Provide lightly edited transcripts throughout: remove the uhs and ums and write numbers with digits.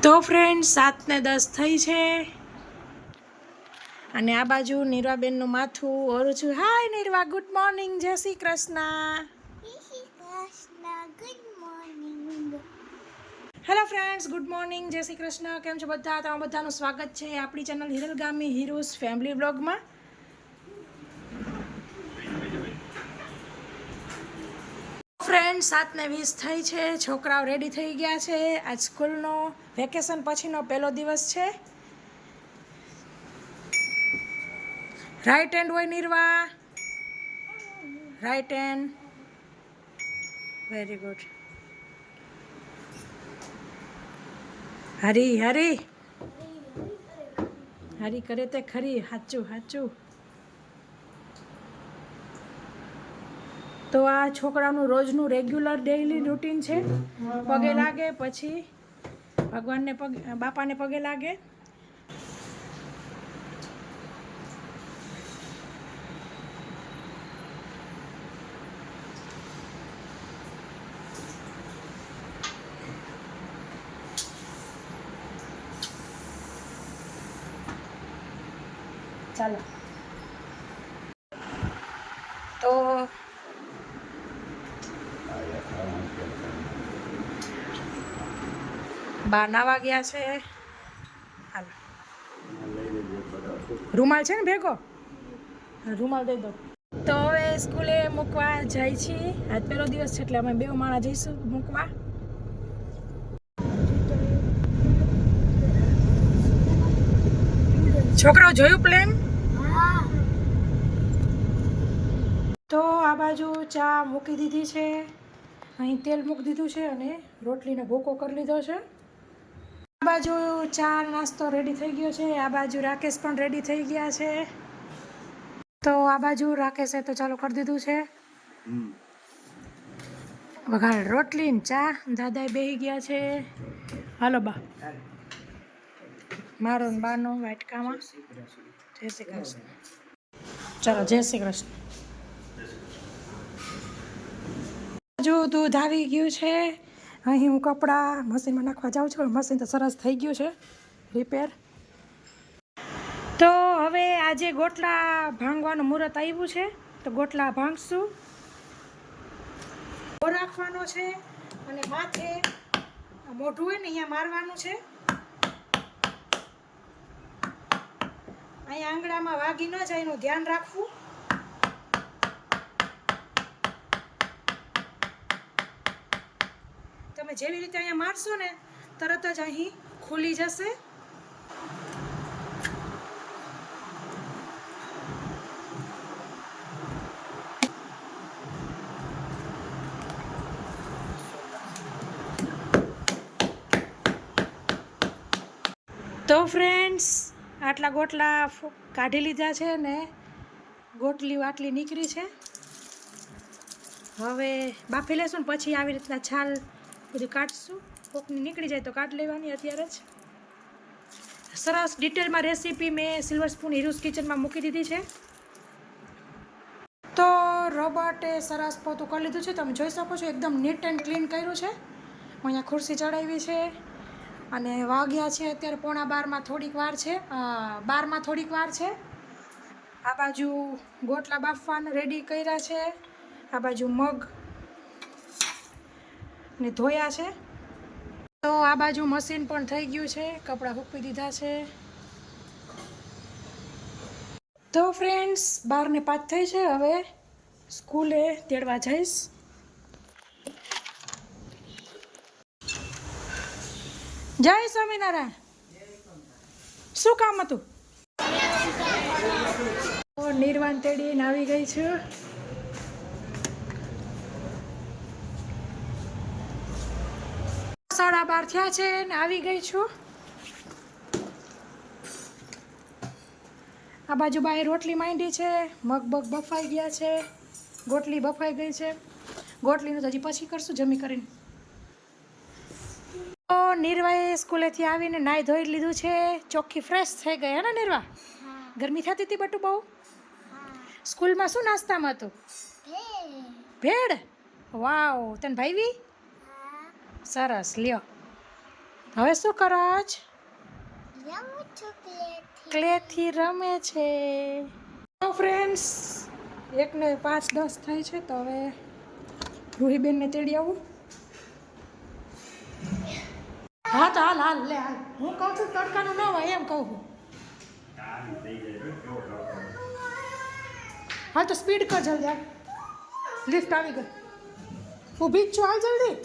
તો ફ્રેન્ડ 7:10 થઈ છે અને આ બાજુ નીરવાબેનનું માથું ઓરું છું. હાય નીરવા, ગુડ મોર્નિંગ, જય Shri Krishna. Good morning. Hello friends, good morning, જય શ્રી કૃષ્ણ. કેમ છો બધા? તમારું બધાનું સ્વાગત છે આપણી ચેનલ હિરલ ગામી હીરોઝ ફેમિલી બ્લોગમાં. ફ્રેન્ડ 7:20 થઈ છે. છોકરાઓ રેડી થઈ ગયા છે. આજ સ્કૂલનો વેકેશન પછીનો પહેલો દિવસ છે. રાઈટ હેન્ડ હોય નીરવા, રાઈટ હેન્ડ, વેરી ગુડ. હરી હરી હરી કરે તે ખરી, હાચું હાચું. તો આ છોકરાનું રોજનું રેગ્યુલર ડેઈલી રૂટીન છે. પગે લાગે, પછી ભગવાનને પગે, બાપાને પગે લાગે, ચાલો. તો બા નાવા ગયા છે. હાલો, રૂમાલ છે ને ભેગો? રૂમાલ દઈ દો. તો હવે સ્કૂલે મૂકવા જાય છીએ. આજ પહેલો દિવસ છે એટલે અમે 2 માણસ જઈશું મૂકવા. છોકરાઓ જોયું પ્લેન? તો આ બાજુ ચા મૂકી દીધી છે, અહીં તેલ મૂકી દીધું છે અને રોટલીનો ભૂકો કરી લીધો છે. આ બાજુ ચા નાસ્તો રેડી થઈ ગયો છે. આ બાજુ રાકેશ પણ રેડી થઈ ગયા છે. તો આ બાજુ રાકેશે તો ચાલુ કરી દીધું છે વઘાર રોટલી ને ચા. દાદાએ બેસી ગયા છે. હાલો બા, મારો ને બાનો વાટકામાં. જય શ્રી કૃષ્ણ. ચાલો, જય શ્રી કૃષ્ણ. જો દૂધ આવી ગયું છે. અહીં હું કપડાં મશીનમાં નાખવા જાઉં છું. મશીન તો સરસ થઈ ગયું છે રિપેર. તો હવે આજે ગોટલા ભાંગવાનું મુહૂર્ત આવ્યું છે, તો ગોટલા ભાંગશું. રાખવાનો છે અને માથે મોઢું હોય ને અહીંયા મારવાનું છે. અહીંયા આંગળામાં વાગી ન જાય એનું ધ્યાન રાખવું. તમે જેવી રીતે અહીંયા મારશો ને તરત જ અહીં ખુલી જશે. તો ફ્રેન્ડ્સ, આટલા ગોટલા કાઢી લીધા છે ને ગોટલી વાટલી નીકળી છે. હવે બાફી લેશું ને પછી આવી રીતના છાલ બધું કાઢશું. કોકની નીકળી જાય તો કાઢી લેવાની અત્યારે જ. સરસ ડિટેલમાં રેસીપી મેં સિલ્વર સ્પૂન હીરોઝ કિચનમાં મૂકી દીધી છે. તો રોબોટે સરસ પોતું કરી લીધું છે. તમે જોઈ શકો છો એકદમ નીટ એન્ડ ક્લીન કર્યું છે. હું અહીંયા ખુરશી ચડાવી છે અને વાગ્યા છે અત્યારે 11:15 થોડીક વાર છે, 12 થોડીક વાર છે. આ બાજુ ગોટલા બાફવાના રેડી કર્યા છે. આ બાજુ મગ ને ધોયા છે. તો આ બાજુ મશીન પણ થઈ ગયું છે, કપડાં સૂકવી દીધા છે. તો ફ્રેન્ડ્સ 12:05 થઈ છે. હવે સ્કૂલે તેડવા જઈશ. જય સ્વામિનારાયણ. શું કામ હતું? નિર્વાણ તેડીને આવી ગઈ છું. 12:30 થયા છે ને આવી ગઈ છું. આ બાજુ બાએ રોટલી માંડી છે. મગ બફાઈ ગયા છે. ગોટલી બફાઈ ગઈ છે. ગોટલીનું તો હજી પછી કરશું જમી કરીને. તો નિર્વાએ સ્કૂલેથી આવીને નાહી ધોઈ લીધું છે. ચોખ્ખી ફ્રેશ થઈ ગઈ હે ને નિર્વા? ગરમી થતી હતી બટુ બહુ? સ્કૂલમાં શું નાસ્તામાં હતું? ભેળ. વાવ, તને ભાવી? સરસ, લ્યો. હવે શું કરો છો? ક્લેથી રમે છે. તો ફ્રેન્ડ્સ, 1 ને 5:10 થાય છે, તો હવે રૂહીબેનને તેડી આવું. હા તો હાલ લે હાલ. હું કહું છું તડકાનું ન હોય એમ કહું છું. હા તો સ્પીડ કર જલ્દી. લિફ્ટ આવી ગઈ. ઊભી જ છું, હાલ જલ્દી.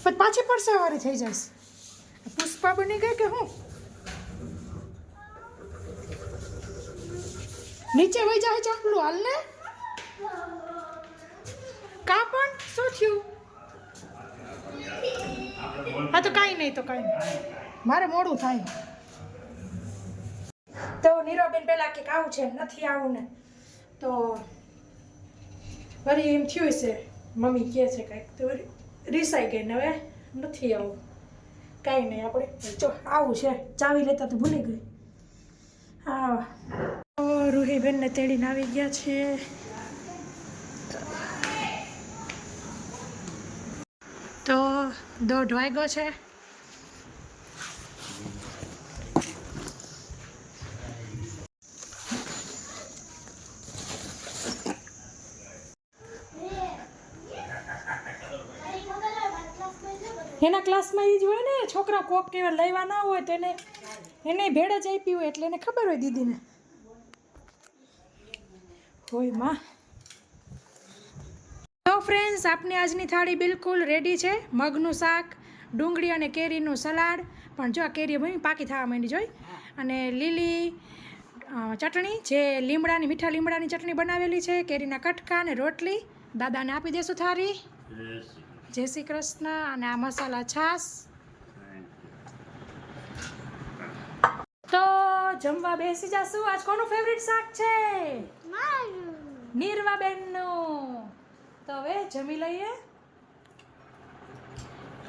પછી પાછી પરસેવારી થઈ જઈશ. પુષ્પા બની ગઈ કે હું? નીચે વહી જાય ચાપલું, હાલ ને. કા પણ શું થયું? હા તો કાંઈ નહીં, તો કાંઈ નહીં, મારે મોડું થાય. તો નીરવબેન પહેલાં કે આવું છે, નથી આવું ને, તો વળી એમ થયું છે, મમ્મી કહે છે કંઈક, તો વળી રીસાઈ ગઈ ને હવે નથી આવું. કાંઈ નહીં, આપણે જો આવું છે, ચાવી લેતા તો ભૂલી ગઈ. હા, રૂહીબેનને તેડીને આવી ગયા છે. તો 1:30 વાગ્યો છે. એના ક્લાસમાં એ જ હોય ને, છોકરા કોક કેવા લેવા ના હોય તો એને ભેળ જ આપી હોય, એટલે એને ખબર હોય દીદીને. હોય માં. તો ફ્રેન્ડ્સ, આપની આજની થાળી બિલકુલ રેડી છે. મગનું શાક, ડુંગળી અને કેરીનું સલાડ, પણ જો આ કેરી પાકી થવા માંડી જોઈ, અને લીલી ચટણી, જે મીઠા લીમડાની ચટણી બનાવેલી છે, કેરીના કટકા અને રોટલી. દાદાને આપી દેશું થાળી. જય શ્રી કૃષ્ણ. અને આ મસાલા છાશ. તો જમવા બેસી જાશું. આજ કોનું ફેવરિટ શાક છે? નીરવાબેનનું. તો હવે જમી લઈએ.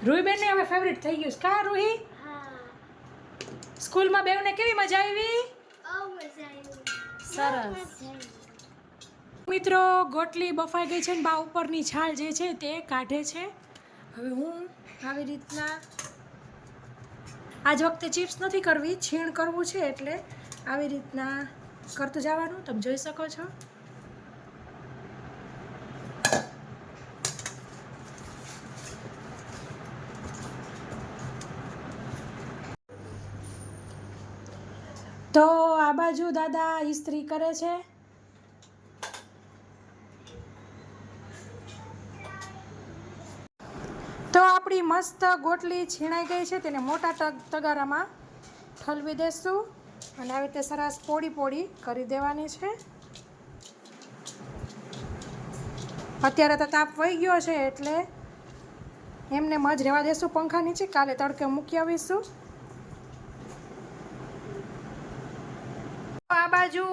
રૂહીબેનને હવે ફેવરિટ થઈ ગયું. કા રૂહી? સ્કૂલમાં બેવને કેવી મજા આવી? સરસ. મિત્રો, ગોટલી બફાઈ ગઈ છે ને બા ઉપરની છાલ જે છે તે કાઢે છે. હવે હું આવી રીતના આજ વખતે ચિપ્સ નથી કરવી, છીણ કરવું છે, એટલે આવી રીતના કરતું જવાનું. તમે જોઈ શકો છો. તો આ બાજુ દાદા ઇસ્ત્રી કરે છે. તો આપણી મસ્ત ગોટલી છીણાઈ ગઈ છે, તેને મોટા તગારામાં ઠલવી દેશું અને આવી રીતે સરસ પોડી કરી દેવાની છે. અત્યારે તો તાપ વહી ગયો છે, એટલે એમને મજ રહેવા દેશું પંખા નીચે. કાલે તડકે મૂકી આવીશું. આ બાજુ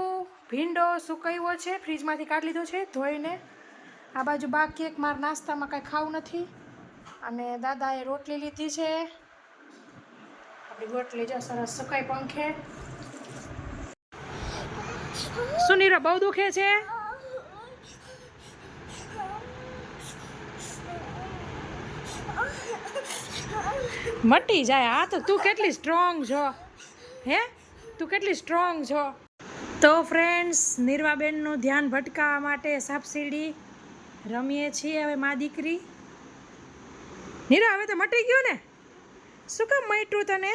ભીંડો સુકાયો છે, ફ્રીજમાંથી કાઢી લીધો છે ધોઈને. આ બાજુ બાકી એક મારા નાસ્તામાં કાંઈ ખાવું નથી, અને દાદાએ રોટલી લીધી છે. આપણી રોટલી જો સરસ સુકાઈ પંખે. સુનીરા બહુ દુખે છે. મટી જાય. હા તો તું કેટલી સ્ટ્રોંગ છો, હે? તું કેટલી સ્ટ્રોંગ છો. તો ફ્રેન્ડ્સ, નીરવાબેનનું ધ્યાન ભટકાવવા માટે સાપસીડી રમીએ છીએ હવે મા દીકરી. નીરા, હવે તો મટી ગયું ને? શું કામ મટ્યું તને?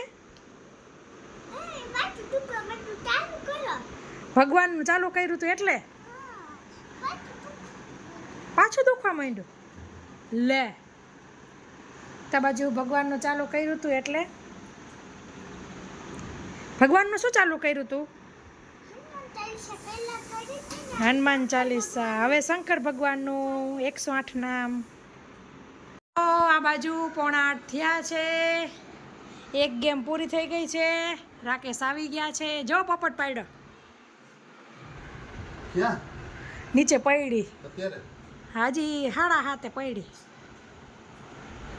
ભગવાનનું ચાલુ કર્યું હતું એટલે પાછું દુખવા માંડ્યું. લે, તા બાજુ ભગવાનનું ચાલુ કર્યું હતું એટલે ભગવાનનું શું ચાલુ કર્યું હતું? હનુમાન ચાલીસા. હવે શંકર ભગવાનનું 108 નામ. આ બાજુ 7:45 થયા છે. એક ગેમ પૂરી થઈ ગઈ છે. રાકેશ આવી ગયા છે. જો પોપટ પાડ્યો નીચે પડી. હાજી 7:30 પડી.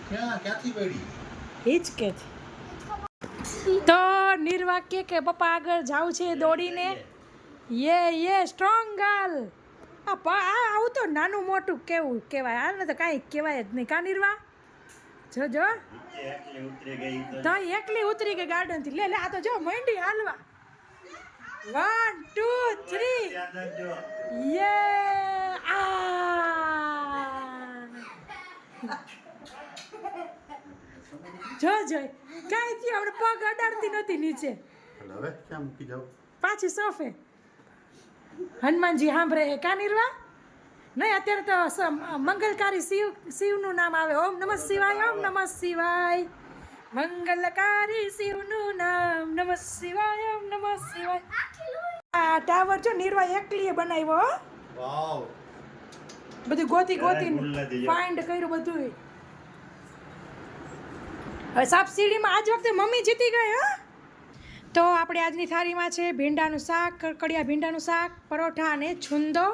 ક્યાંથી પડી? હિચકે. તો નિર્વા કે પપ્પા આગળ જાવ છે દોડીને. યે સ્ટ્રોંગ ગર્લ. આવું તો નાનું મોટું કેવું કહેવાય? હાલ ને તો કાંઈ કહેવાય જ નહીં. કા નિર્વા? જો જો તો એકલી ઉતરી ગઈ ગાર્ડન થી. લે લે આ તો જો મંડી હાલવા. 1 2 3 યે આ જો જો કાઈ થી આપણે પગ અડાડતી નહોતી નીચે. હવે ક્યાં મૂકી જાવ? પાછી સોફે. હનુમાનજી સાંભળે કાનિરવા નહીં અત્યારે તો મંગલકારી શિવનું નામ આવે. ઓમ નમઃ શિવાય, ઓમ નમઃ શિવાય. મંગલકારી શિવનું નામ નમઃ શિવાય, ઓમ નમઃ શિવાય. આ ટાવર જો નિર્વા એકલીએ બનાવ્યો. વાવ, બધું ગોતી ગોતી ફાઇન્ડ કર્યું બધું. હવે સાપ સીડીમાં આજ વખતે મમ્મી જીતી ગઈ. હા તો આપણે આજની થાળીમાં છે ભીંડાનું શાક, કડકડિયા ભીંડાનું શાક, પરોઠા અને છુંદો.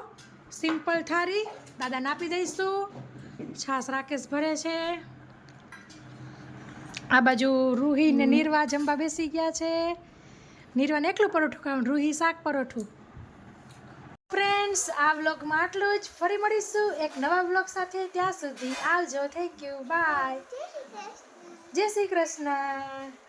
સિમ્પલ થાળી દાદાને આપી દઈશું. છાશ રાકેશ ભરે છે. આ બાજુ રૂહી ને નિર્વા જમવા બેસી ગયા છે. નિર્વાને એકલું પરોઠું ખાવાનું, રૂહી શાક પરોઠું. ફ્રેન્ડ્સ આ વ્લોગમાં આટલું જ. ફરી મળીશું એક નવા વ્લોગ સાથે. ત્યાં સુધી આવજો. થેન્ક યુ, બાય, જય શ્રી કૃષ્ણ.